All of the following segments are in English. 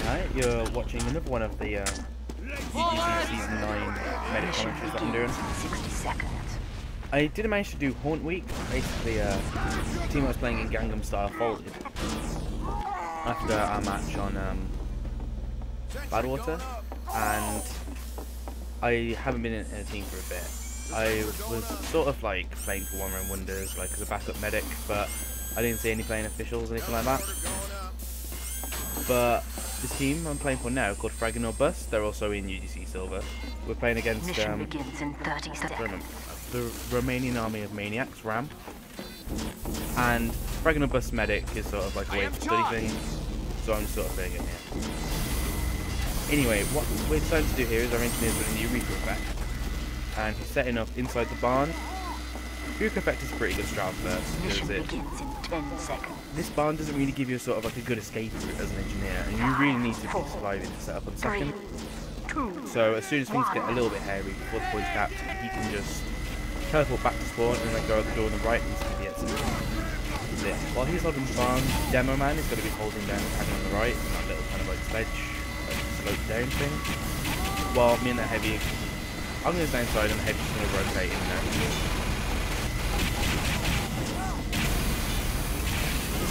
Hi, you're watching another one of the UGC Season 9 medic commentaries that I'm doing. 60 seconds. I didn't manage to do Haunt Week. Basically, the team I was playing in Gangnam style folded after our match on Badwater, and I haven't been in a team for a bit. I was sort of like playing for One Round Wonders, like as a backup medic, but I didn't see any playing officials or anything like that. But the team I'm playing for now, called Fraggin or Bust, they're also in UGC Silver. We're playing against Begins in 30 seconds. the Romanian army of Maniacs, RAM. And Fraggin or Bust medic is sort of like a way to study things, so I'm sort of playing it here. Anyway, what we're deciding to do here is our engineers with a new Reaper effect. And he's setting up inside the barn. Reaper effect is a pretty good strat first, because Begins in 10 seconds. this barn doesn't really give you sort of like a good escape route as an engineer, and you really need to be surviving to set up on second. So as soon as things get a little bit hairy before the point's capped, he can just teleport back to spawn and then go out the door on the right and get some. That's it. While he's holding the barn, Demo Man is going to be holding down the cannon on the right, and that little kind of like sledge, like slope down thing. While me and the heavy, I'm going to stay inside and the heavy's going to rotate in and out.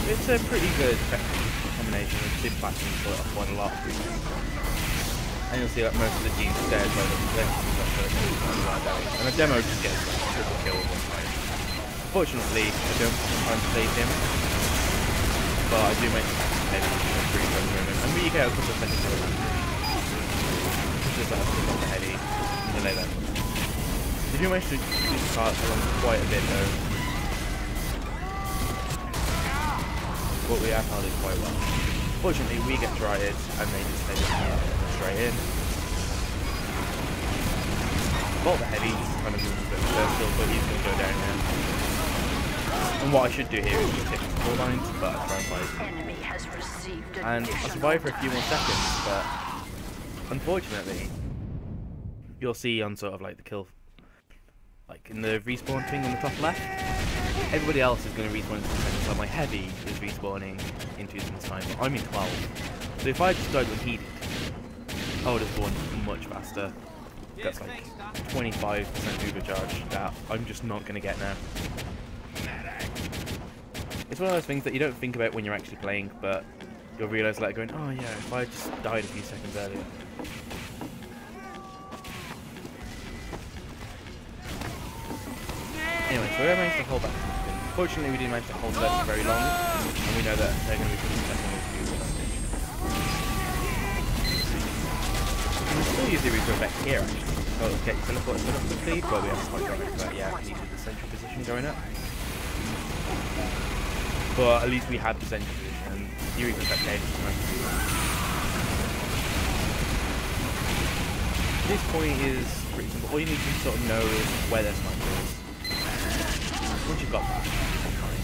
It's a pretty good combination of two platforms for it quite a lot. And you'll see that most of the team stairs right up the and the demo just gets like a triple kill one time. Fortunately, I don't have time to save him, but I do make some heavy pretty good moment. And we get a couple of seconds of that. Just like a on the heavy and delay that. They do manage to use the carts along quite a bit though. But we have held it quite well. Fortunately, we get tried and they just take it straight in. Bolt the heavy kind of moves a bit vertical, but he's going to go down here. And what I should do here is just hit the 4 lines, but I try and fight. And I survive for a few more seconds, but unfortunately, you'll see on sort of like the kill, like in the respawn thing on the top left, everybody else is going to respawn in 2 seconds, so my heavy is respawning in 2 seconds time, but I'm in 12. So if I just died when he did, I would have spawned much faster. That's like 25% overcharge that I'm just not going to get now. It's one of those things that you don't think about when you're actually playing, but you'll realise later going, oh yeah, if I just died a few seconds earlier. Anyway, so we managed to hold back. Fortunately, we didn't manage to hold that for very long, and we know that they're going to be putting second with the advantage. We can still use the Reaper effect here, actually. Oh, okay, teleport set up quickly, but we have to fight right for that. Yeah, we needed the central position going up. But at least we had the central position, and the Reaper effect gave us time to do that. This point is pretty simple. All you need to sort of know is where their sniper is. Once you've got that, it's fine.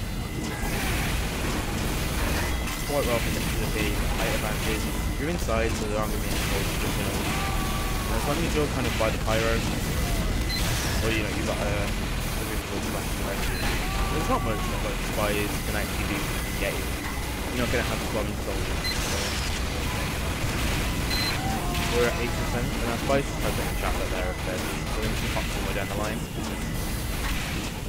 Quite well for the height advantage. You're inside, so there aren't going to be any holes. And as long as you're kind of by the pyro, or you know, you've got a visual flash direction. There's not much that like spies can actually do to get you. You're not going to have bombing soldiers. So. We're at 8%, and our spies just have a chat that they're at 30, so then we can pop somewhere down the line.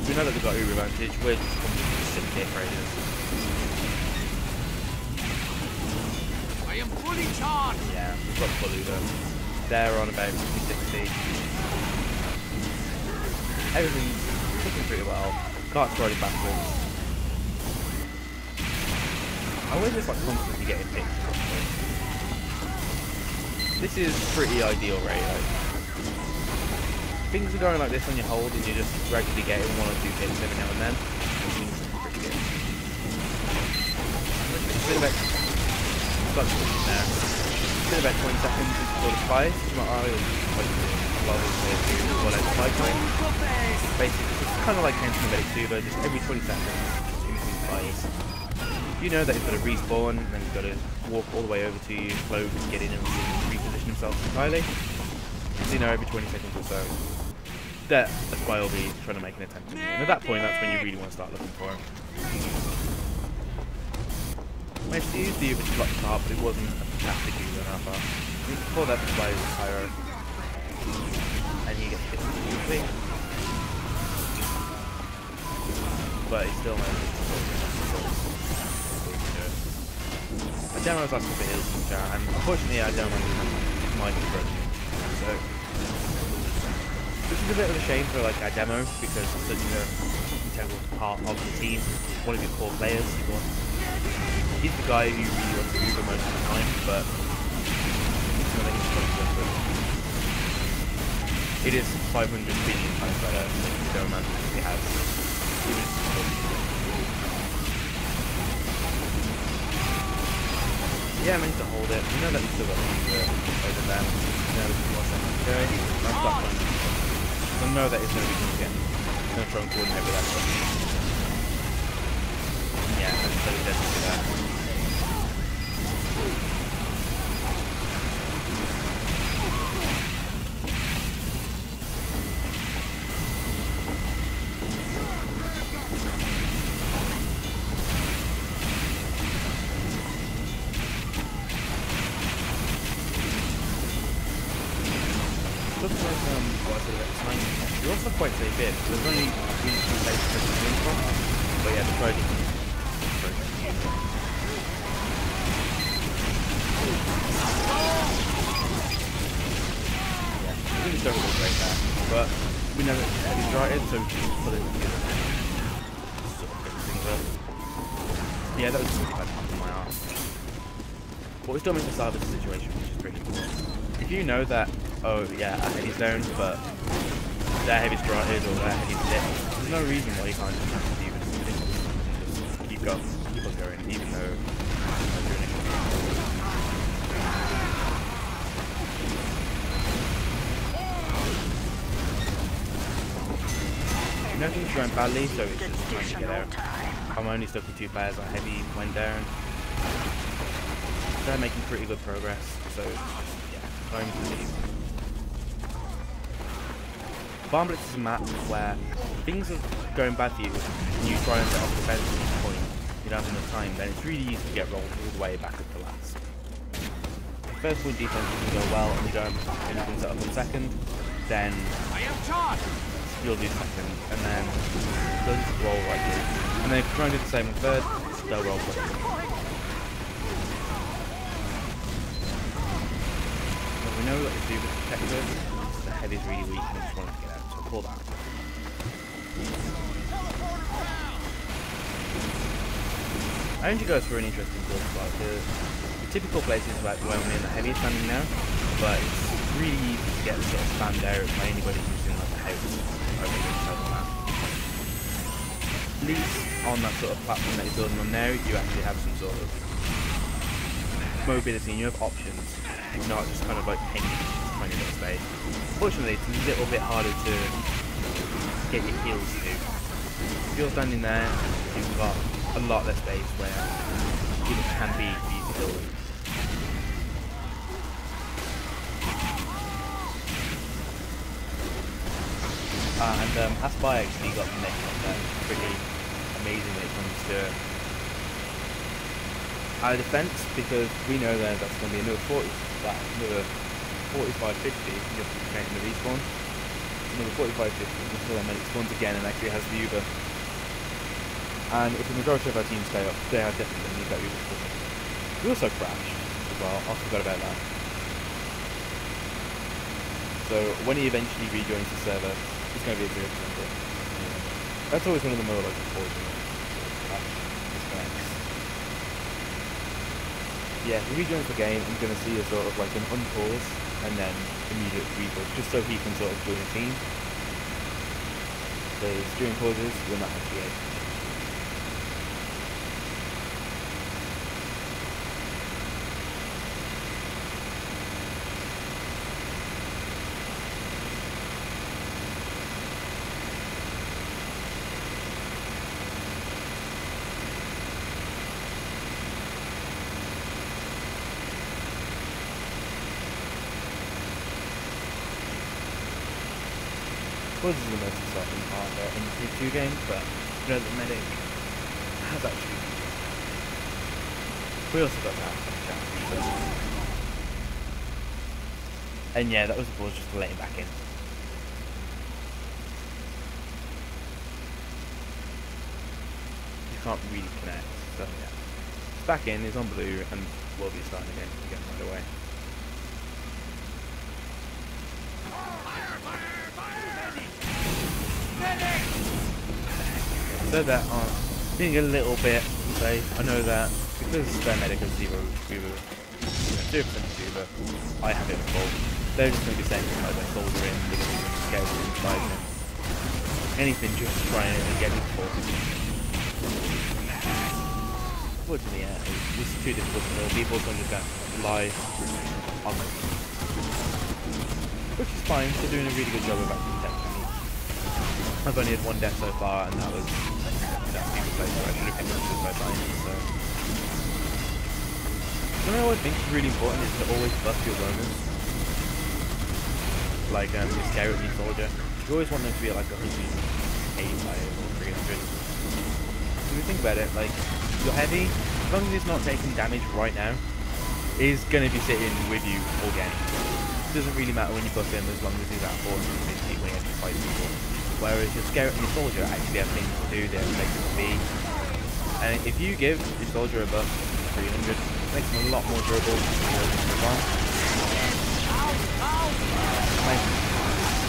We know that they've got Uber advantage, we're just completely sitting here for ages. I am fully charged! Yeah, we've got full Uber. They're on about 60. Everything's looking pretty well. Cart's riding backwards. I always just like constantly getting picked. This is pretty ideal, right? Like, things are going like this on your hold and you're just regularly getting 1 or 2 hits every now and then. It seems pretty good. It's been about, now. It's been about 20 seconds before the spies. It's not like a lot of spy time. Basically, it's kind of like counting medic 2, but just every 20 seconds, in between spies. You know that he's got to respawn, and then he's got to walk all the way over to you, float, get in and reposition himself entirely. So you know every 20 seconds or so that a spy will be trying to make an attempt to me. And at that point, that's when you really want to start looking for him. managed to use the Uber to block the car, but it wasn't a fantastic Uber enough. Before that, by Pyro, and he gets hit quickly, but he still manages to sort of I demoed last couple of hills from chat, and unfortunately I demoed my broken. So, which is a bit of a shame for like a demo, because it's such an integral part of the team, one of your core players. He's the guy who really wants to Uber most of the time, but it is 500 billion times better than the Dome he has. Yeah, I managed to hold it. We know that we still got to over them. We know there's more seconds to go. Nice back one. I know that is going to be good again. I'm going to try and coordinate with that one. Yeah, I'm so dead to do that. Looks like you're also quite safe in. There's only really two places to win from. But yeah, the Fraggin. Yeah, we really don't look great there. But we know that he's right, so we can put it together. Sort of fix things up. Yeah, that was just quite hard on my arm. But we still managed to salvage the situation, which is pretty cool. If you know that, oh yeah, a heavy zone, but their heavy's started or their heavy's lit, there's no reason why you can't just have to even just keep on going, even though you're doing it. Nothing's going badly, so it's just trying to get out. I'm only stuck with 2 players on heavy went down. They're making pretty good progress, so yeah, time to leave. Bomb Blitz is a map where things are going bad for you and you try and set off the defense at each point, you don't have enough time, then it's really easy to get rolled all the way back up to last. The first point defense can go well and you don't anything set up on second, then you'll do second, and then they'll just roll right through. And then if you try and do the same on third, they'll roll quick. We know that it's super protective, the heavy's really weak and I just want to get out, so pull that. I think it goes for an interesting build spot. The typical place is like where we're in the heavy is standing now, but it's really easy to get the sort of spammed areas by anybody who's in like the house over the inside of that. At least on that sort of platform that you're building on there, you actually have some sort of mobility and you have options. It's not just kind of like hanging trying to get space. Fortunately, it's a little bit harder to get your heels to. If you're standing there, you've got a lot less space where it can be easy building. And Aspire actually got the next one there pretty amazing when it comes to our defense, because we know that that's going to be another 45-50 just creating the respawn. Another 45-50 until then it spawns again and actually has the Uber. And if the majority of our teams stay up, they have definitely need that Uber pushing. We also crashed as well, I forgot about that. So when he eventually rejoins the server, it's going to be a 0%. That's always one of the more like unfortunate disconnects. Yeah, if he rejoins the game, I'm going to see a sort of like an unpause and then immediate reboot, just so he can sort of join the team. Because during pauses, we're not actually able to. This is the most exciting part there in the TF2 game, but you know the medic has actually We also got that. And yeah, that was the ball just to let him back in. You can't really connect, so yeah. It's back in, he's on blue, and we'll be starting again to get right away. So that being a little bit safe, I know that because their medic is 0% Uber, I have it full. They're just going to be saying things like their soldier in, they're going to be scared to inside him. Anything just trying to get him full. Unfortunately, yeah, it's too difficult to know. People are just going to rely on them. Which is fine, they're doing a really good job of actually protecting me. I've only had one death so far, and that was that people place where I should have picked up suicide by him, so. Something I always think is really important is to always buff your bonus. Like the scare new soldier. You always want them to be at like 185 or 300. If you think about it, like your heavy, as long as it's not taking damage right now, is going to be sitting with you all game. It doesn't really matter when you buff him as long as he's at 450 when you actually fight people. Whereas your scare new soldier actually has things to do, they're places to be. And if you give your soldier a buff of 300, it makes him a lot more durable to move on.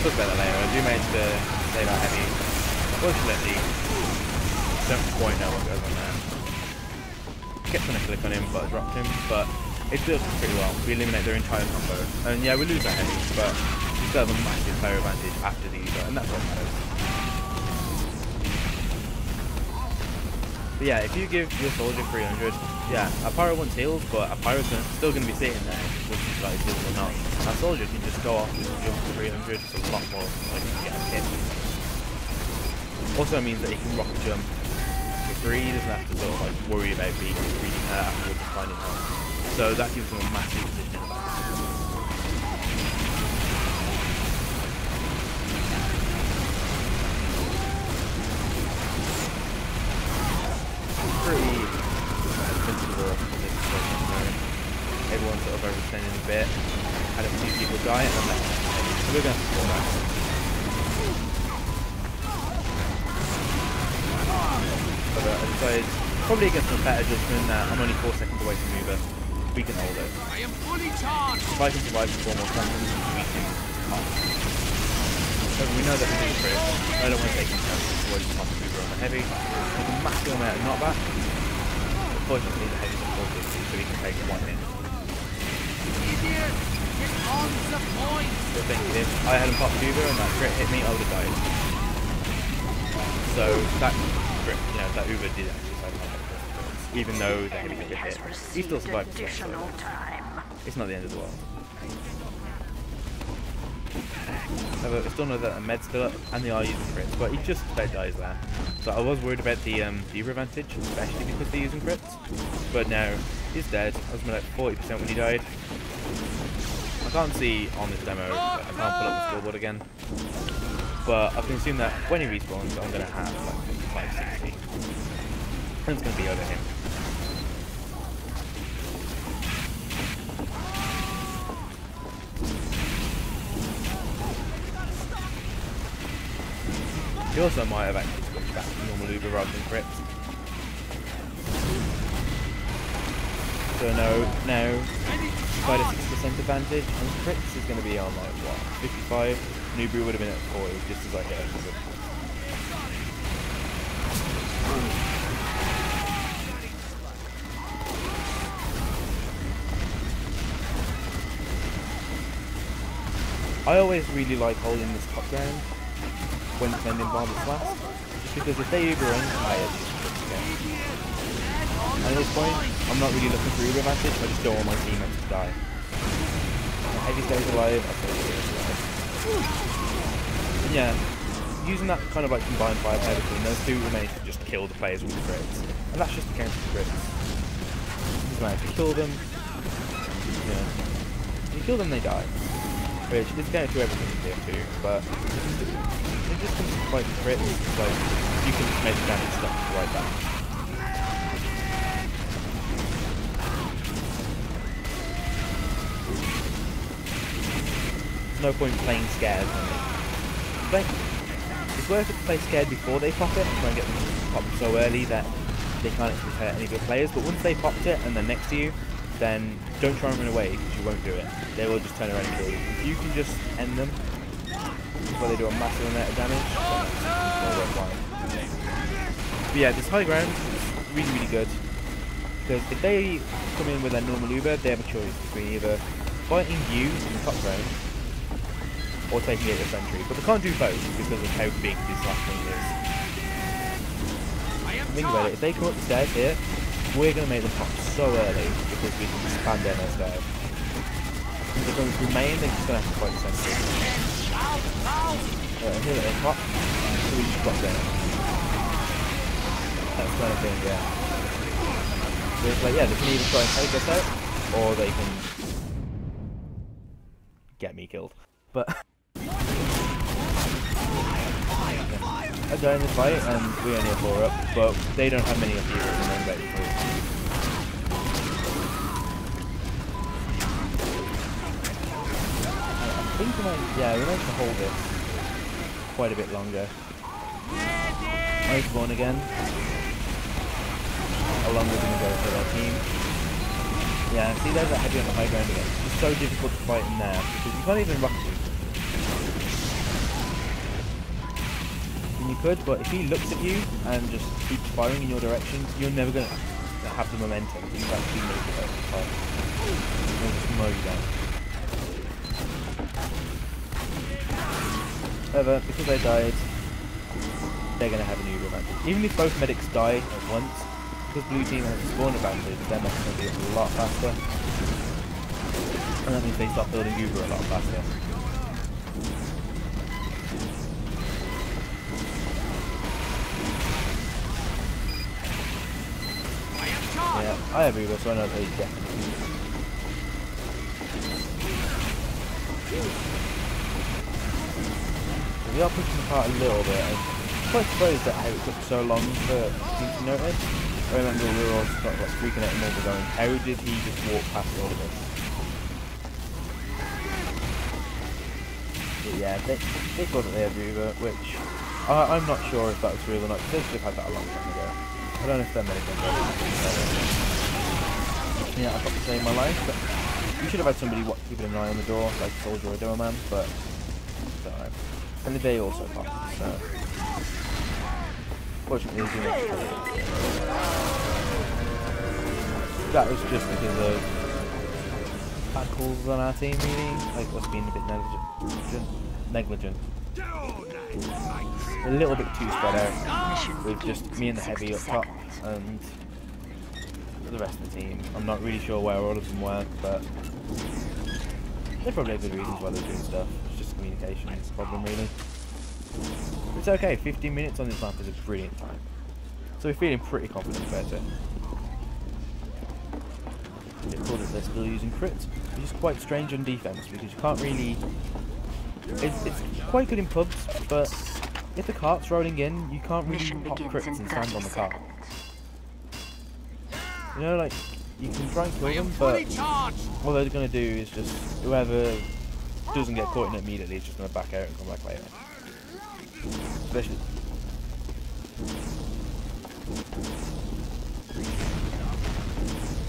Talk about that later. I do manage to save out heavy. Unfortunately, don't quite know what goes on there. Kept trying to click on him, but I dropped him. But it does pretty well. We eliminate their entire combo, and yeah, we lose our heavy, but we still have a massive player advantage after the user, and that's what matters. But yeah, if you give your soldier 300, yeah, a pyro wants heals, but a pyro's still going to be sitting there, whether he's got his heals or not. Our soldier can just go off with jump for 300, it's a lot more like he can get a hit. Also means that he can rocket jump for free, he doesn't have to sort of like worry about being really hurt afterwards and finding help. So that gives him a massive position advantage. Pretty invincible in this situation. Everyone's sort of overextending a bit. Had a few people die and then left. So we're going to score that. But I decided, probably against my better judgment, that I'm only 4 seconds away from Uber. We can hold it. I am fully charged. If I can survive for 4 more seconds, we can pop. So we know that we do crit. I don't want to take any chances to avoid pop Uber on the heavy. There's a massive amount of knockback. Unfortunately, the heavy's at 450, so we can take 1 hit. Idiot! Get on the point! So I think if I hadn't popped Uber and that crit hit me, I would have died. So that crit, you know, that Uber did actually save my life. Even though the heavy took a hit, he still survived the second. It's not the end of the world. However, I still know that a med's still up and they are using crits, but he just about dies there. So I was worried about the Uber advantage, especially because they're using crits. But now he's dead. I was like 40% when he died. I can't see on this demo, I can't pull up the scoreboard again. But I can assume that when he respawns, I'm going to have like 55, 60. And it's going to be over him. He also might have actually switched back to normal Uber rather than crits. So now quite a 6% advantage, and crits is going to be on like what, 55? Nubu would have been at 40, just as I hit 100. I always really like holding this top ground when defending Barber's last, just because if they Uber in, I have these crits again. And at this point, I'm not really looking for Uber advantage, I just don't want my teammates to die. The heavy stays alive, I stay alive. And yeah, using that kind of like combined firepower between those two, we managed to just kill the players with the crits. And that's just the counter to crits. You manage to kill them, you kill them, they die. Which is going to do everything in TF2, but it just comes to fighting crits, so you can just make the damage stuff right back. no point playing scared. It's worth it to play scared before they pop it, and try and get them to pop so early that they can't actually hurt any of your players. But once they popped it and they're next to you, then don't try and run away because you won't do it. They will just turn around and kill you. If you can just end them before they do a massive amount of damage, then it's worthwhile. But yeah, this high ground is really, really good. Because if they come in with their normal Uber, they have a choice between either fighting you in the top ground or taking it at the sentry. But they can't do both because of how big this last thing is. Think about it, if they come up the stairs here, we're going to make them pop so early because we can spam down their stairs. If they're going through main, they're just going to have to fight the sentry. Here they pop, so we just drop down. That's kind of thing, yeah. So it's like, yeah, they can either try and take us out, or they can get me killed. But I die in this fight, and we only have 4 up, but they don't have many up either, and then about 3. I think we might to hold it quite a bit longer. I spawn again. Along with them go for their team. Yeah, see there's that heavy on the high ground again. It's so difficult to fight in there because you can't even rocket shoot. And you could, but if he looks at you and just keeps firing in your direction, you're never going to have the momentum to actually make it over the fight. He'll just mow you down. However, because they died, they're going to have an Uber advantage. Even if both medics die at once, because blue team has a spawn advantage, their mech's going to be a lot faster. And that means they start building Uber a lot faster. Yeah, I have Uber, so I know they definitely. We are pushing apart a little bit. I'm quite surprised at how it took so long for him to notice. I remember we were all sort of like freaking out and all going, how did he just walk past all of us? But yeah, they thought that they had Uber, which I'm not sure if that was real or not, because they should have had that a long time ago. I don't know if they're medical. Yeah, I've got to save my life, but you should have had somebody keeping an eye on the door, like a soldier or a doorman, but it's alright. And they also popped, so fortunately they didn't have to. That was just because of bad calls on our team, really, like us being a bit negligent. A little bit too spread out, with just me and the heavy up top, and the rest of the team. I'm not really sure where all of them were, but they probably have good reasons why they're doing stuff. It's just a communication problem, really. It's okay, 15 minutes on this map is a brilliant time. So we're feeling pretty confident about it. It's cool that they're still using crits, which is quite strange on defense because you can't really. It's quite good in pubs, but if the cart's rolling in, you can't really pop crits and stand on the cart. You know, like, you can try and kill them, but what they're going to do is just, whoever doesn't get caught in it immediately is just going to back out and come back later. Especially.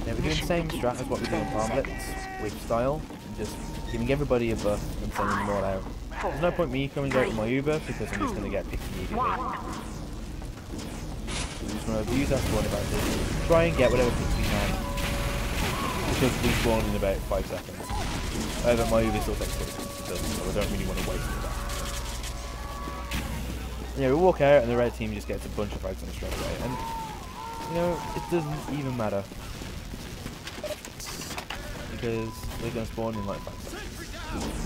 Yeah, we're doing the same strat as what we do in Farmblitz, with style, and just giving everybody a buff and sending them all out. There's no point me coming out with my Uber because I'm just going to get picked immediately. We just want to abuse our spawn advantage, try and get whatever picks we can, because we spawn in about 5 seconds. However, my Uber still takes 6 seconds to build, so I don't really want to waste that. Yeah, we walk out and the red team just gets a bunch of frags on the straight away, and you know, it doesn't even matter because they're going to spawn in like 5 seconds.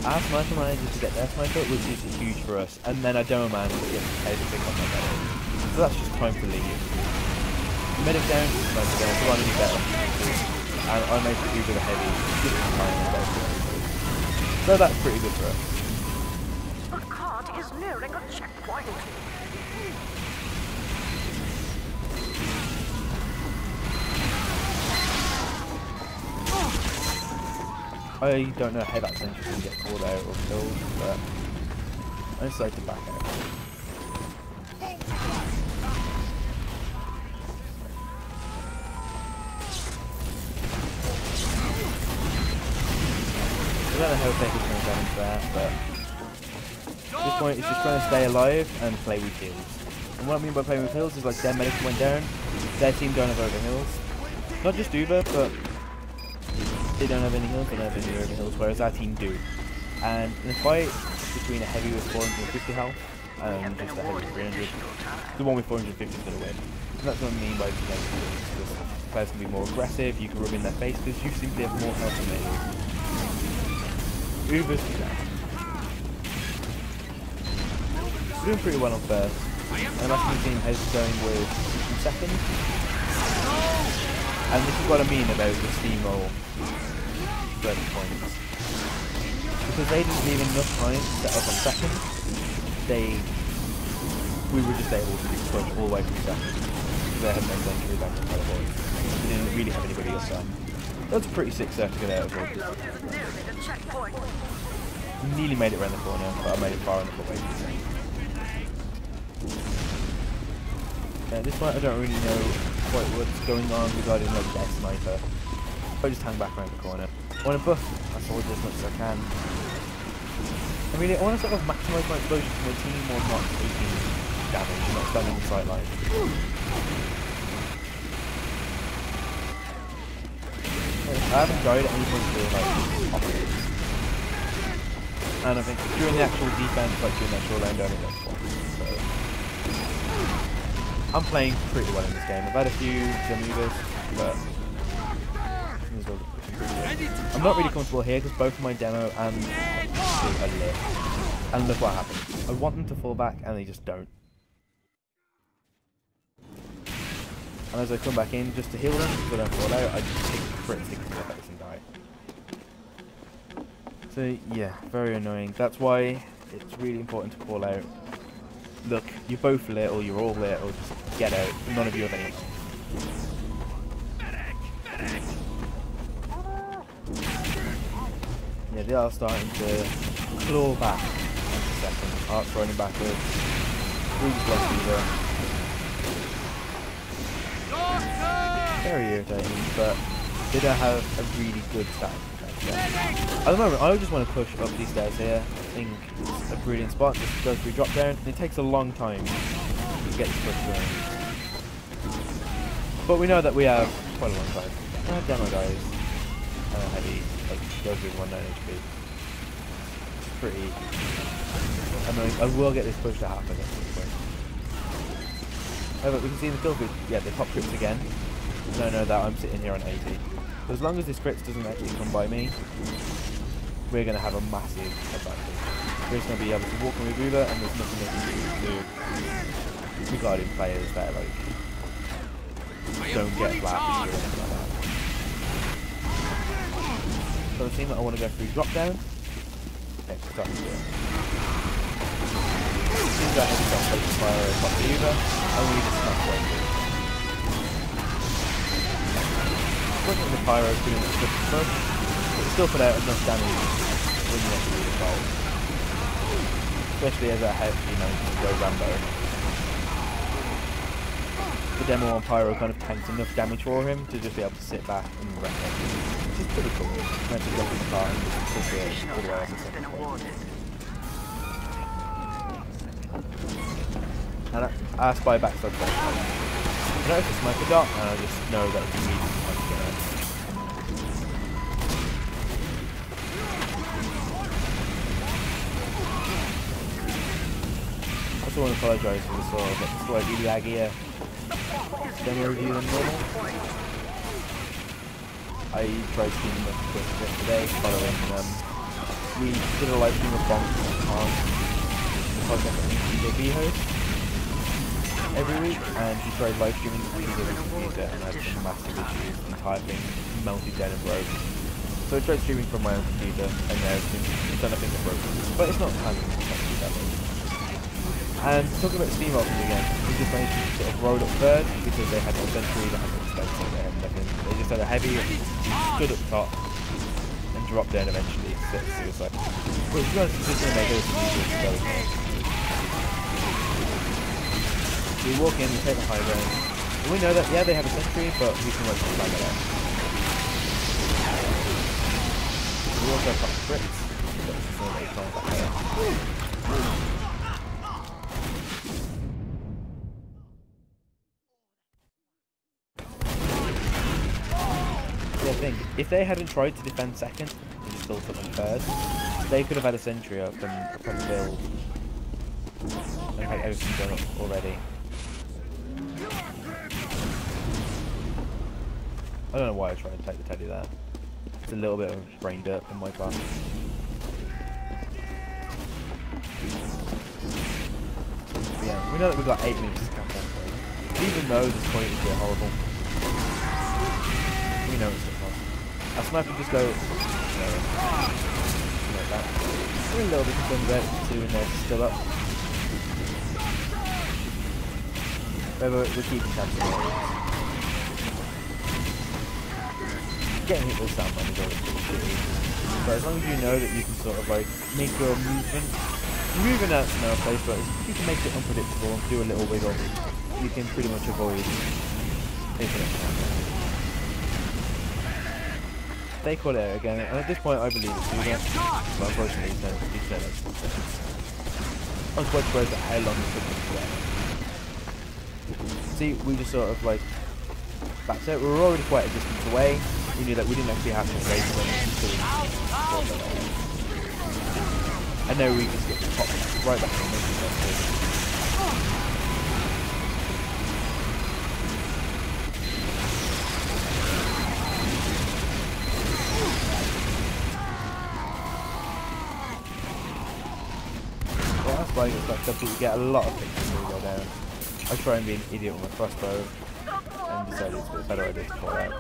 Our sniper manages to get their sniper, which is huge for us, and then our demo man gets paid to pick up my medic. So that's just time for leave. Medic down, sniper down, so I need better. And I make it Uber the heavy, just in time and go for it. So that's pretty good for us. The cart is nearing a checkpoint. I don't know how that sentry can get called out or killed, but I decided to back out. I don't know how Faker's going to go into that, but at this point it's just trying to stay alive and play with heals. And what I mean by playing with heals is like their medic went down, their team don't have over heals. Not just Uber, but they don't have any heals, they don't have any over heals, whereas our team do. And in a fight between a heavy with 450 health and just a heavy with 300, the one with 450 is going to win. And that's what I mean by playing with heals. The players can be more aggressive, you can rub in their face because you simply have more health than they do. Uber's doing pretty well on first. And that's the team is going with second. And this is what I mean about the steamroll 30 points. Because they didn't leave enough time to set up on second, we were just able to push all the way through second. Because they had no century back in the boys. They didn't really have anybody else on. That's a pretty sick set to get out of it. Nearly made it around the corner, but I made it far enough away from the yeah, this one I don't really know quite what's going on regarding like their sniper. I just hang back around the corner. I want to buff my soldier as much as I can. I mean, I want to sort of maximise my exposure to my team while not taking damage and not standing on the sideline. I haven't died at any point during like offense. And I think during the actual defense, like during the actual lane, I only got points. So I'm playing pretty well in this game. I've had a few maneuvers, but I'm not really comfortable here because both my demo and are lit. And look what happens. I want them to fall back and they just don't. And as I come back in just to heal them, so they don't fall out, I just take crit stick to their face and die. So yeah, very annoying. That's why it's really important to call out. Look, you're both lit or you're all lit or just get out. None of you have any. Yeah, they are starting to claw back into second. Art's running backwards. Really lost either. Very irritating, but they don't have a really good starting defense. At the moment, I just want to push up these stairs here. I think it's a brilliant spot. Just go through drop down. It takes a long time to get this push going. But we know that we have quite a long time. Demo guys. Heavy. Like, goes with 19 HP. It's pretty annoying. I will get this push to happen at some point. However, we can see in the kill feed, yeah, the top crits again. No, that I'm sitting here on 80. So as long as this crits doesn't actually come by me, we're going to have a massive advantage. We're just going to be able to walk in with Uber, and there's nothing they can do regarding players that like don't get flat or anything like that. So the team that I want to go through drop down. Okay, start to do it. As soon as I have stop taking fire top the Uber, I will need to smash right through. Unfortunately the pyro is doing a good push, but it still put out enough damage when you actually do the goal. Especially as I have, to go Rambo. The demo on pyro kind of tanked enough damage for him to just be able to sit back and wreck it. Which is pretty cool. Meant to jump in the car and just push it all the way up to second point. And I spy backside first. I notice a smoker dot and I just know that it's immediately time to get out. I also want to apologise for the sort of slightly laggier demo review than normal. I tried streaming the Twitch yesterday following we did a live stream of Bonk on the podcast that TF2 host every week, and he tried live streaming the computer and had some massive issues. The entire thing melted down and broke. So I tried streaming from my own computer and now it's done a thing that broke. But it's not having that way. And talking about steam options again, we just managed to sort of roll up third because they had no sentry, they had no expensive, they had nothing. They just had a heavy, stood up top and drop down eventually to set suicide. But to be honest, it's just going to make it easier to go. So we walk in, we take the high ground. And we know that, yeah, they have a sentry, but we can work something like that. We also have bricks. Yeah, think, if they hadn't tried to defend second, and just still took them first, they could have had a sentry up and a proper build. And had everything done up already. I don't know why I tried to take the teddy there. It's a little bit of brain dirt on my part. Yeah, we know that we've got 8 minutes to count down. Even though this point is a bit horrible, we know it's not possible. Our sniper just go, like that. We're a little bit concerned about it, 2 in there, still up. However, we're keeping tabs on it. Getting hit with soundman is always pretty shitty. But as long as you know that you can sort of like make your movement, moving out to no place, but if you can make it unpredictable and do a little wiggle, you can pretty much avoid taking it down. They call it out again, and at this point I believe it's Suda, but unfortunately he's not. I was quite surprised at how long it took him to get. See, we just sort of like, that's it, we were already quite a distance away. We knew that we didn't actually have to raise them until and now we just get popped right back on this. Well, that's why it's like stuff that you get a lot of things before you go down. I try and be an idiot with my crossbow and decided it's a better idea to pull out.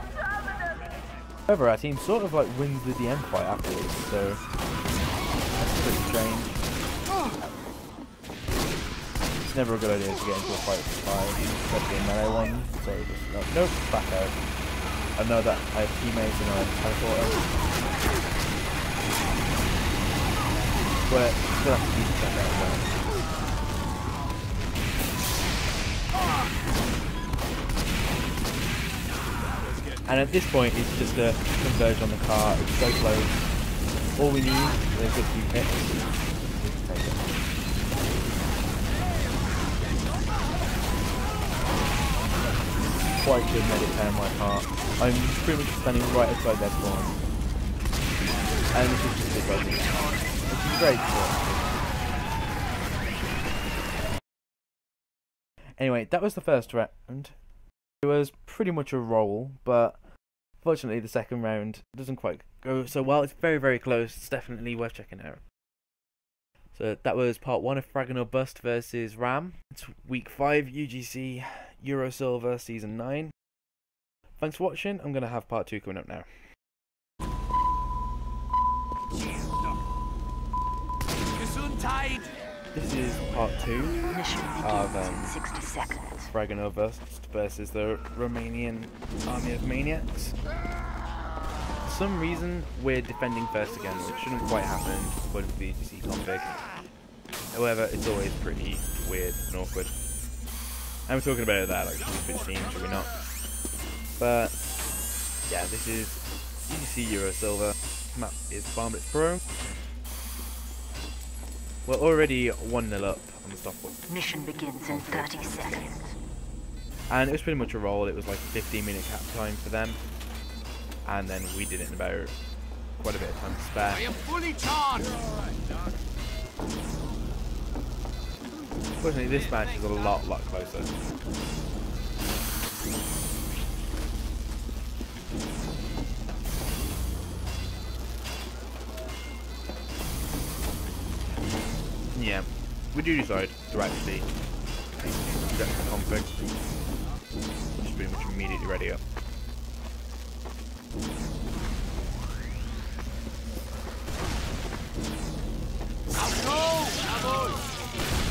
However, our team sort of like wins the DM fight afterwards, so that's pretty strange. It's never a good idea to get into a fight with 5, especially a melee one, so just, nope, back out. I know that I have teammates and I teleporter. But still have to keep that out there. And at this point, it's just a converge on the car. It's so close. All we need is a few hits. Quite good medic on my part. I'm pretty much standing right outside their spawn. And this is just a buzzing. Which is very cool. Anyway, that was the first round. It was pretty much a roll, but fortunately the second round doesn't quite go so well. It's very, very close. It's definitely worth checking out. So that was part 1 of Fraggin or Bust versus Ram. It's week 5 UGC Euro Silver season 9. Thanks for watching. I'm going to have part 2 coming up now. This is part 2 of Fraggin or Bust versus the Romanian army of Maniacs. For some reason, we're defending first again, which shouldn't quite happen according to the UGC config. However, it's always pretty weird and awkward. And we're talking about that, like, should we switch teams, should we not? But, yeah, this is UGC Euro Silver. Map is Bomblet Pro. We're already 1-0 up on the stopwatch. Mission begins in 30 seconds. And it was pretty much a roll. It was like 15-minute cap time for them. And then we did it in about quite a bit of time to spare. I am fully charged. Fortunately, this match is a lot closer. Yeah, we do decide to actually get the config, which is pretty much immediately ready up.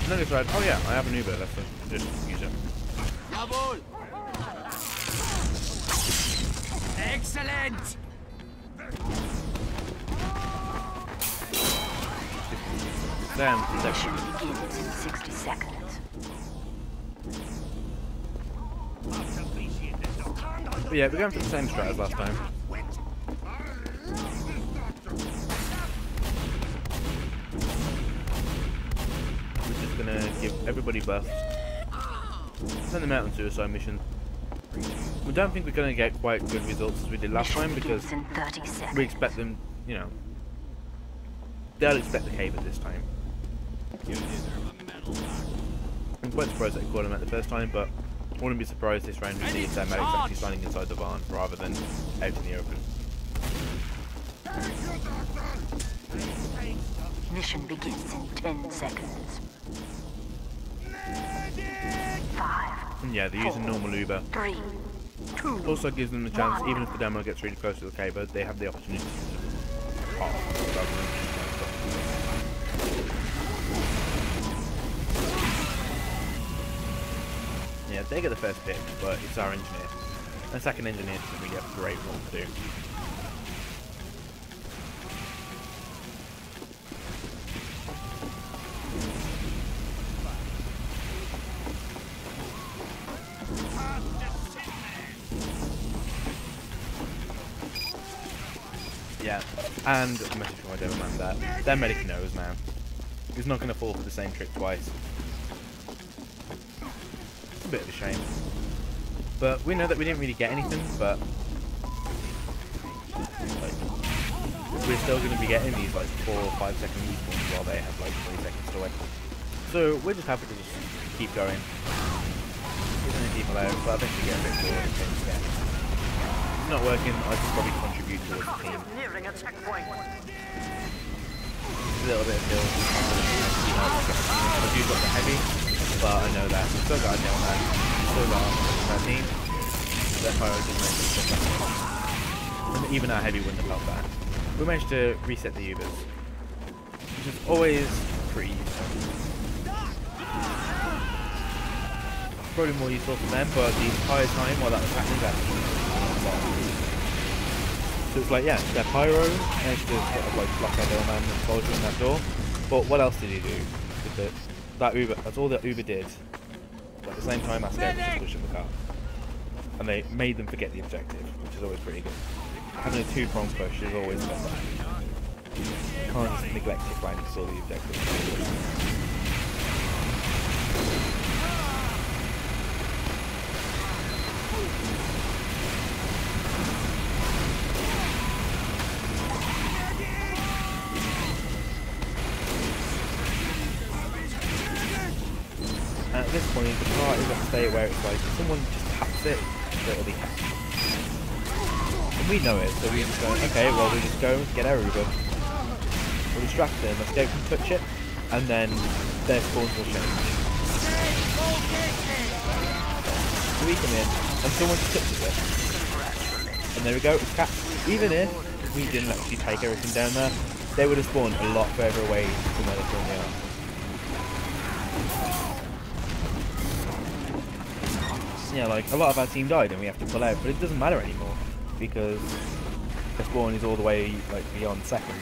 And then decide, oh yeah, I have an Uber, let's just use it. Excellent! Damn, Mission begins in 60 seconds. But yeah, we're going for the same strat as last time. We're just gonna give everybody buffs. Send them out on suicide missions. We don't think we're gonna get quite good results as we did last time because we expect them, you know, they'll expect the cave at this time. I'm quite surprised that I caught them at the first time, but I wouldn't be surprised this round to see if their medics actually standing inside the barn rather than out in the open. Mission begins in 10 seconds. 5. And yeah, they're using normal Uber. 3, 2. Also gives them the chance, even if the demo gets really close to the cave, they have the opportunity to pop rather than yeah, they get the first pick, but it's our engineer. And second engineer doesn't really have a great role to do. Yeah, and a message from my demo man that their medic knows now. He's not going to fall for the same trick twice. A bit of a shame, but we know that we didn't really get anything, but like, we're still going to be getting these like 4 or 5 second respawns while they have like 20 seconds to wait. So we're just happy to just keep going, keeping the people out, but I think we get a bit bored of things again. If it's not working, I could probably contribute towards the team. Nearing a checkpoint. A little bit of build. I do got the heavy. But I know that we've still got a nail man, still got our team, their pyro didn't make it. And even our heavy wouldn't have helped that. We managed to reset the Ubers, which is always pretty useful. Probably more useful for them, but the entire time while that was happening, that so it's like, yeah, their pyro managed to sort of like block our nail man and soldier in that door, but what else did he do with it? That Uber, that's all that Uber did. But at the same time, our scared was just pushing the car. And they made them forget the objective, which is always pretty good. Having a 2-prong push is always the best. You can't just neglect your flank to solve the objective. At this point, the car is at a state where it's like, if someone just taps it, it'll be catched. And we know it, so we just go, okay, well we just go, get our Uber. We'll distract them, escape from touch it, and then their spawns will change. So we come in, and someone just touches it. And there we go, it's catched. Even if we didn't actually take everything down there, they would have spawned a lot further away from where they currently are. Yeah, like a lot of our team died and we have to pull out, but it doesn't matter anymore because the spawn is all the way like beyond second,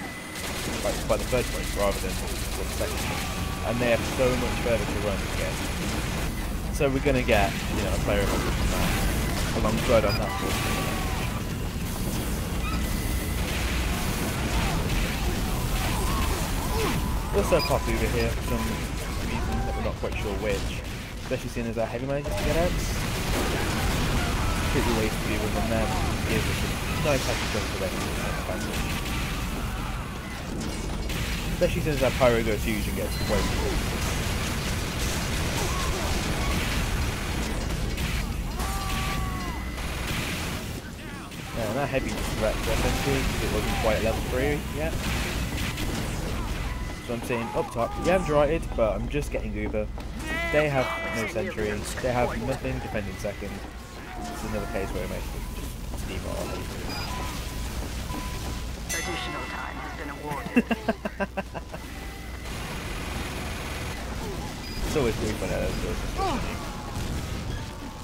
like by the third point rather than the second point, and they have so much further to run to get. So we're gonna get, you know, a player of that alongside on that point. Also pop over here for some reason that we're not quite sure which, especially seeing as our heavy manages to get out. Pretty waste to be with them there. Gives us a nice happy jump for them. Especially since our pyro goes huge and gets way more. Yeah, and that heavy just wrecked essentially because it wasn't quite level 3 yet. So I'm saying up top, we have Dryted, but I'm just getting Uber. They have no sentry, they have nothing defending second. This is another case where I make just steamroll. Additional time has been awarded. It's always really fun out of those.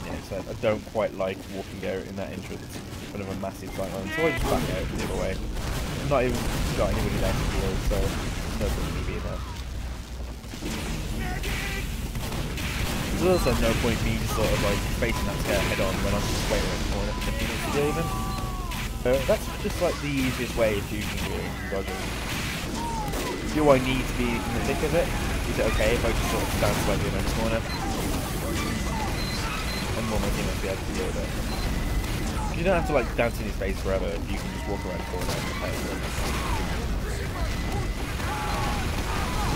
Yeah, so I don't quite like walking out in that entrance in front of a massive sight line, so I just back out the other way. I've not even got anybody left to deal, so there's no point in me being there. There's also no point me just sort of like facing that scare head on when I'm just waiting around the corner for 10 minutes to do even. So that's just like the easiest way of using your dodging. Do I need to be in the thick of it? Is it okay if I just sort of stand slightly around the corner? And more my teammates be able to deal with it. You don't have to like dance in his face forever, you can just walk around the corner and play it.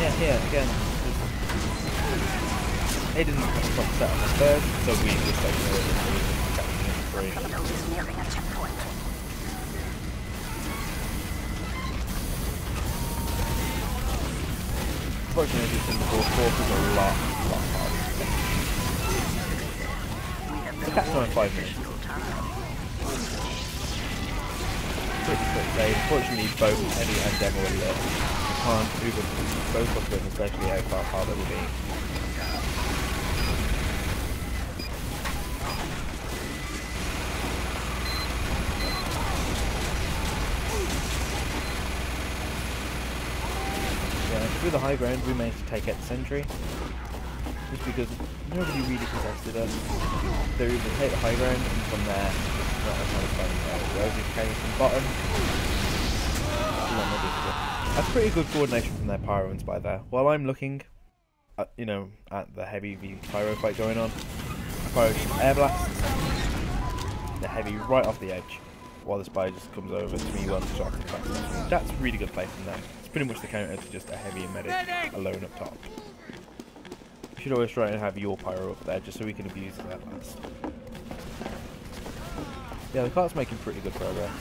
Yeah, here, again. They didn't have a proper set up at first, so we just like capturing it for free. Fortunately, this in the fourth is a lot harder. The cat's on 5 minutes. Pretty quick save. Unfortunately, both Eddie and Demo are lit. I can't move both of them, especially how far apart they will be. Through the high ground, we managed to take out the sentry, just because nobody really contested us. They either take the high ground, and from there, it's not as satisfying as whereas if came from bottom, it's a lot more difficult. That's pretty good coordination from their pyro and spy there. While I'm looking, at, you know, at the heavy v pyro fight going on, pyro just air blasts the heavy right off the edge, while the spy just comes over to me one shot. That's really good play from them. Pretty much the counter to just a heavy and medic alone up top. You should always try and have your pyro up there just so we can abuse that last. Yeah, the cart's making pretty good progress.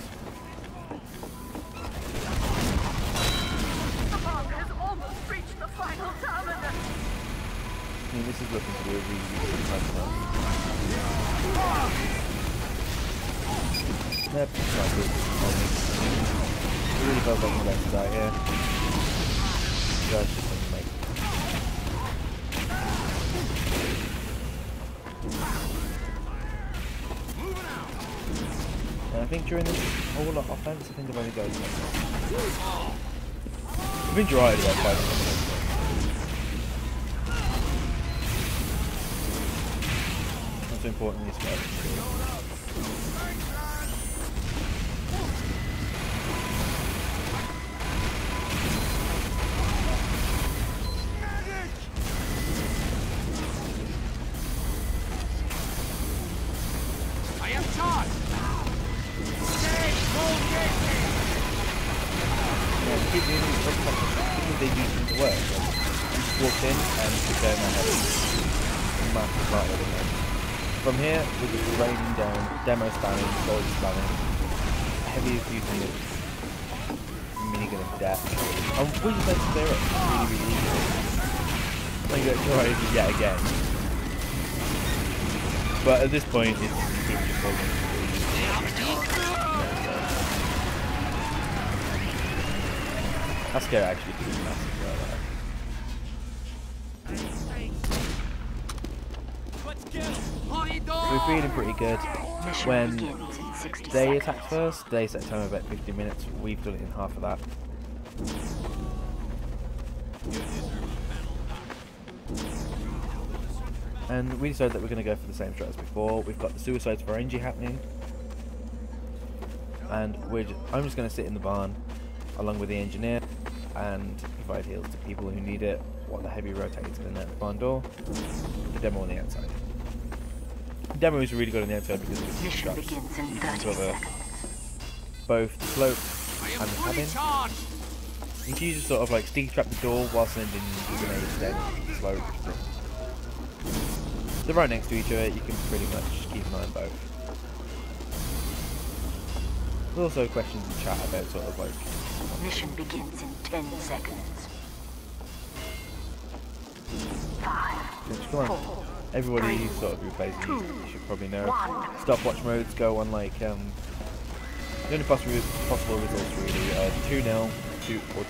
The bomb has almost reached the final terminus. I mean, this is looking to be a really good fight. Yep, it's not good. It really felt like the best out here. Guys just didn't make it. And I think during this whole offense, I think I've only got I've been dry about 5 minutes. That's important in this game. They do seem to work. You just walked in and put down my head. Massive part of it. From here, we're just raining down, demo spamming, solid spamming, heavy using it, minigun of death. And we just had to clear it really, really easily. Like that trying yet again. But at this point, it's pretty much just holding. That scare actually pretty massive so we're feeling pretty good. When they attacked first, they set a time of about 15 minutes. We've done it in half of that. And we decided that we're going to go for the same strat as before. We've got the suicides for NG happening. And I'm just going to sit in the barn along with the engineer and provide heals to people who need it, while the heavy rotates in at the barn door, the demo on the outside. The demo is really good on the outside because of its shots. You can cover both the slope and the cabin. You can just sort of like sticky trap the door while sending grenades down the slope. They're right next to each other, you can pretty much keep an eye on both. There's also questions in chat about sort of like... Mission begins in 10 seconds. 5, Come on. 4, Everybody 3, sort of who plays these, 2, you should probably know. 1. Stopwatch modes go on like, the only possible results really are 2-0, 2 or 2-1.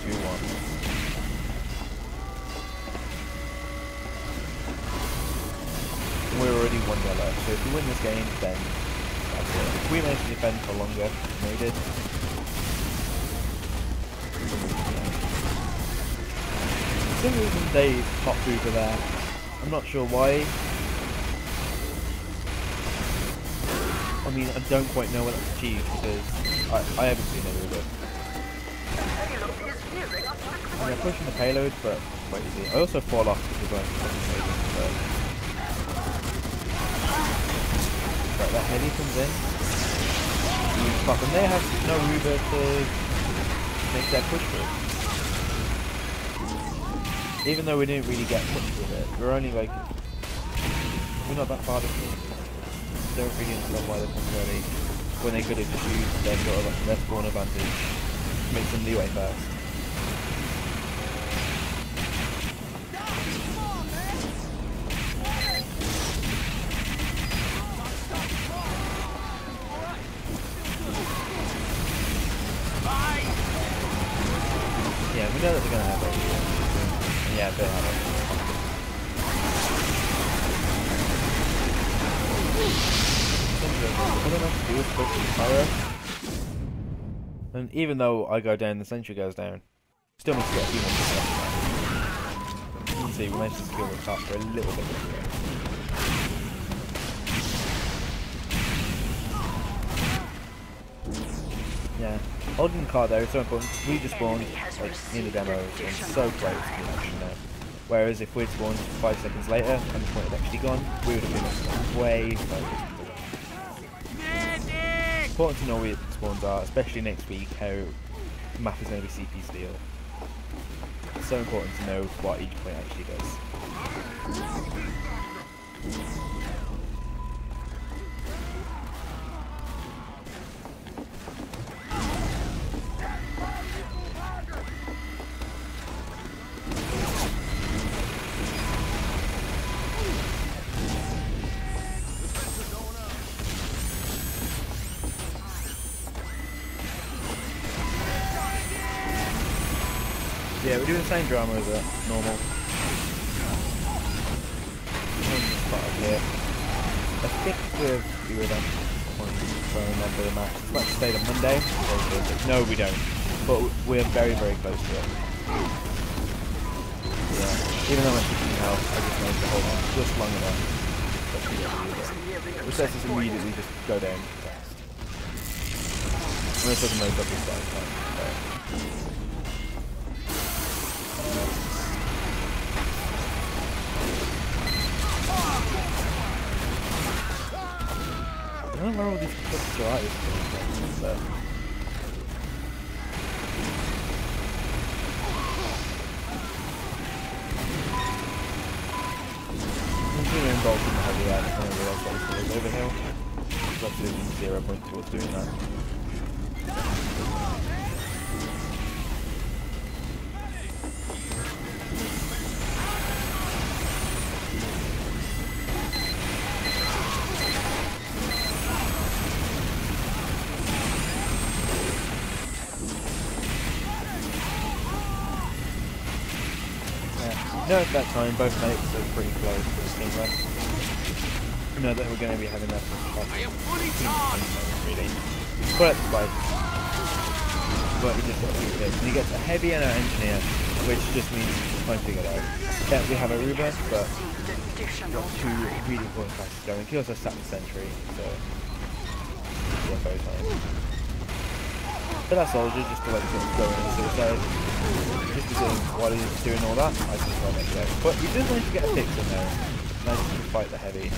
We're already 1-0 up, so if we win this game, then that's it. If we manage to defend for longer than they did, for some reason they popped over there. I'm not sure why. mean, I don't quite know what that's achieved because I haven't seen any of it. And they're pushing the payload, but quite easy. I also fall off because I'm but right, that heavy comes in. Fuck, and they have no Uber to make that push through. Even though we didn't really get much with it, we're only like, we're not that far different. Don't really understand why they're pushing early when they could have just used their sort of their spawn advantage to make some leeway first. Yeah, we know that they're gonna have it. Yeah, they have it. And even though I go down, the sentry goes down. Still needs to get a few more success. You can see we managed to secure the top for a little bit longer. Yeah, holding the car there is so important because we just spawned like in the demo and so close to the action now. Whereas if we'd spawned 5 seconds later and the point had actually gone, we would have been way further. Important to know where the spawns are, especially next week, how the map is going to be CP steel. It's so important to know what each point actually does. Yeah, we're doing the same drama as normal. Here. I think we're event points if I remember the match. It's about to stay on Monday. No, we don't. But we're very, very close to it. Yeah. Even though I'm pushing out, I just managed to hold on just long enough. Which lets us immediately just go down fast. I'm going to take a note of this guy. I don't know where all these fucking drivers are from, but I'm being involved in the heavy ad, I don't realise what it's called over here. There's absolutely 0 point towards doing that. No, at that time, both mates are pretty close to the team rest. You know that we're going to be having that really. But it's like, but we just got to keep it. And he gets a heavy and an engineer, which just means time to get out. Yeah, we have a Ruber, but we've got 2 really important classes going. He also sat the sentry, so yeah, both times. But that soldier just to like sort of go in and suicide. Just because while he's doing all that, I just want to go. But we did manage to get a fix in there. Nice to fight the heavy.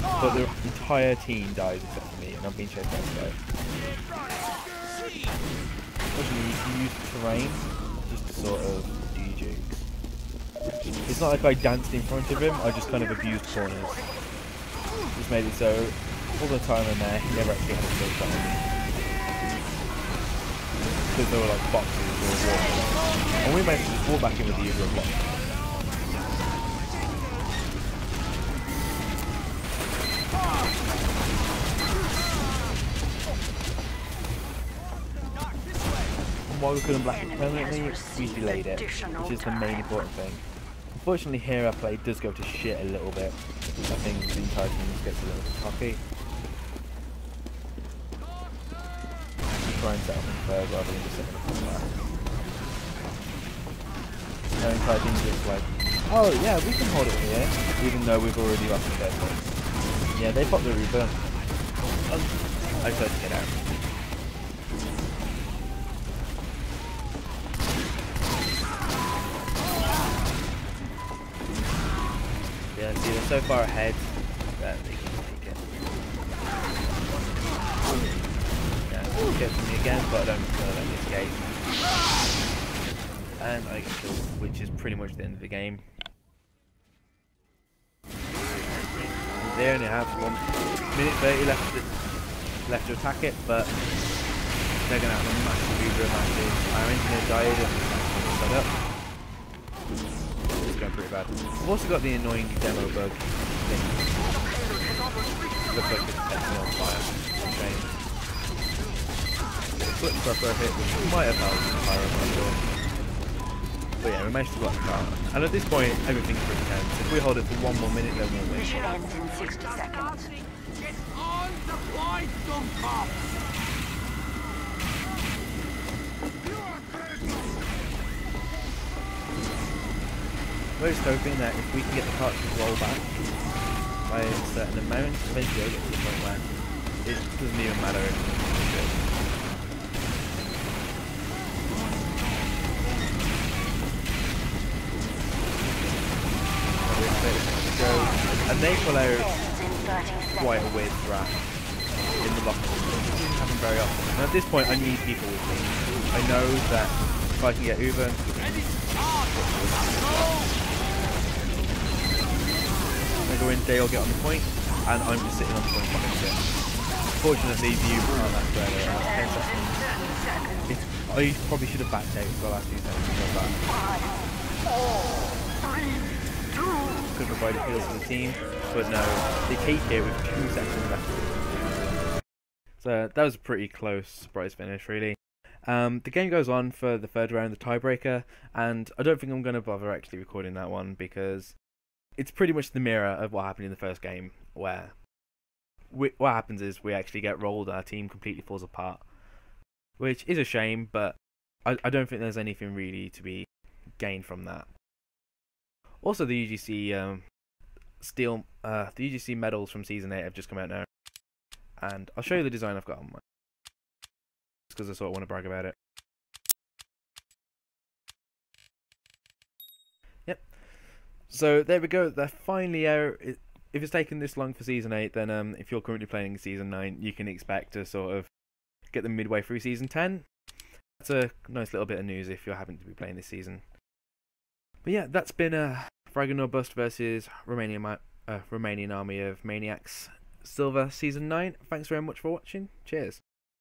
But the entire team dies except for me, and I'm being chased by this guy. Unfortunately, you can use terrain just to sort of do your jukes. It's not like I danced in front of him, I just kind of abused corners. Just made it so all the time in there, he never actually had a skill shot on me. Because there were like boxes or water. And we managed to just walk back in with the usual block. And while we couldn't black it permanently, we delayed it, which is the main important thing. Unfortunately here our play does go to shit a little bit. I think the entire team gets a little bit cocky. Try and set up in third rather than just setting up on that. The entire team's just like, oh yeah, we can hold it here, even though we've already lost the third point. Yeah, they popped the Reaper. I decided to get out. Yeah, see, they're so far ahead that they can take it. Yeah, get me again, but I don't escape. And I get killed, which is pretty much the end of the game. They only have 1 minute 30 left to attack it, but they're going to have a massive Uber massive. Our engineer died and set up. It's going pretty bad. I've also got the annoying demo bug thing. Looks like it's catching on fire. Shame. Flip proper hit, which might have helped the fire on the door. But yeah, we managed to block the car. And at this point, everything's pretty tense. If we hold it for 1 more minute, then we'll win. Mission ends in 60 seconds. Get on the point, Dummkopf! We're just hoping that if we can get the cart to roll back by a certain amount, eventually I'll get to the point where it doesn't even matter if it's good. And they pull out quite a weird trap in the locker room. It doesn't happen very often. And at this point, I need people with me. I know that if I can get Uber, I go in, Dale get on the point, and I'm just sitting on the point behind him. Fortunately, the Uber aren't that great. I probably should have backed out for the last few seconds of that. Could provide appeals for the team, but no, they keep here with 2 seconds left. So that was a pretty close surprise finish, really. The game goes on for the third round, the tiebreaker, and I don't think I'm going to bother actually recording that one because it's pretty much the mirror of what happened in the first game, where what happens is we actually get rolled, our team completely falls apart, which is a shame, but I don't think there's anything really to be gained from that. Also, the UGC the UGC medals from Season 8 have just come out now, and I'll show you the design I've got on mine, just because I sort of want to brag about it. Yep. So there we go. They're finally out. If it's taken this long for Season 8, then if you're currently playing Season 9, you can expect to sort of get them midway through Season 10. That's a nice little bit of news if you're having to be playing this season. But yeah, that's been Fraggin or Bust versus Romanian Army of Maniacs Silver Season 9. Thanks very much for watching. Cheers.